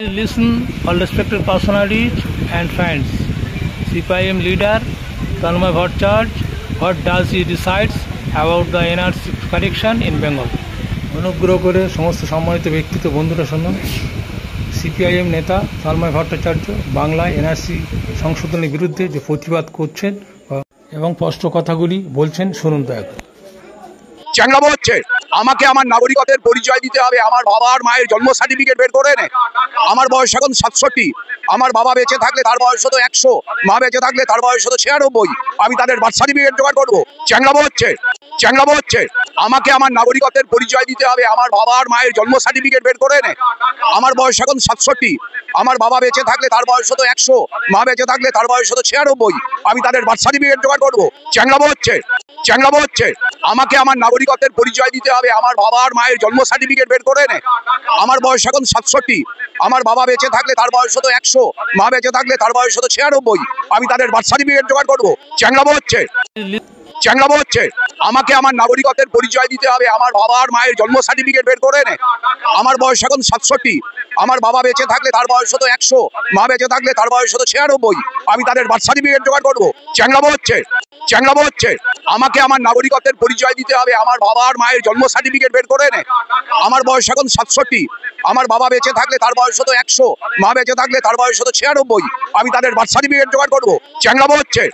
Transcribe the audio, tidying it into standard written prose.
Listen, all respected personalities and friends. CPIM leader Tanmay Bhattacharya, what does he decides about the NRC correction in Bengal? অনুগ্রহ করে সমস্ত সম্মানিত ব্যক্তিত্ব বন্ধুরা শুনুন। সিপিআইএম নেতা তন্ময় ভট্টাচার্য বাংলায় এনআরসি সংশোধনের বিরুদ্ধে যে প্রতিবাদ করছেন এবং স্পষ্ট কথাগুলি বলছেন, শুনুন দয়া করে। চ্যাংড়াবো হচ্ছে আমাকে আমার নাগরিকত্বের পরিচয় দিতে হবে, আমার বাবা আর মায়ের জন্ম সার্টিফিকেট বের করে নে। আমার বয়স এখন 67, আমার বাবা বেঁচে থাকলে তার বয়স হতো 100, মা বেঁচে থাকলে তার বয়স হতো 96, আমি তাদের বার্থ সার্টিফিকেট জোগাড় করবো। চ্যাংড়াবো হচ্ছে আমাকে আমার নাগরিকত্বের পরিচয় দিতে হবে, আমার বাবা আর মায়ের জন্ম সার্টিফিকেট বের করে নে। আমার বয়স এখন 67, আমার বাবা বেঁচে থাকলে তার বয়স হতো 100, মা বেঁচে থাকলে তার বয়স হতো 96, আমি তাদের বার্থ সার্টিফিকেট জোগাড় করবো। চ্যাংড়াবো হচ্ছে আমাকে আমার নাগরিকত্বের পরিচয় দিতে হবে, আমার বাবা আর মায়ের জন্ম সার্টিফিকেট বের করে নে। আমার বয়স এখন 67, আমার বাবা বেঁচে থাকলে তার বয়স হতো 100, মা বেঁচে থাকলে তার বয়স হতো 96, আমি তাদের বার্থ সার্টিফিকেট জোগাড় করবো। চ্যাংড়াবো হচ্ছে আমাকে আমার নাগরিকত্বের পরিচয় দিতে হবে, আমার বাবা আর মায়ের জন্ম সার্টিফিকেট বের করে নে। আমার বয়স এখন 67, আমার বাবা বেঁচে থাকলে তার বয়স হতো 100, মা বেঁচে থাকলে তার বয়স হতো 96, আমি তাদের বার্থ সার্টিফিকেট জোগাড় করবো। চ্যাংড়াবো হচ্ছে আমাকে আমার নাগরিকত্বের পরিচয় দিতে হবে, আমার বাবা আর মায়ের জন্ম সার্টিফিকেট বের করে নে। আমার বয়স এখন 67, আমার বাবা বেঁচে থাকলে তার বয়স হতো 100, মা বেঁচে থাকলে তার বয়স হতো 96, আমি তাদের বার্থ সার্টিফিকেট জোগাড় করবো। চ্যাংড়াবো হচ্ছে।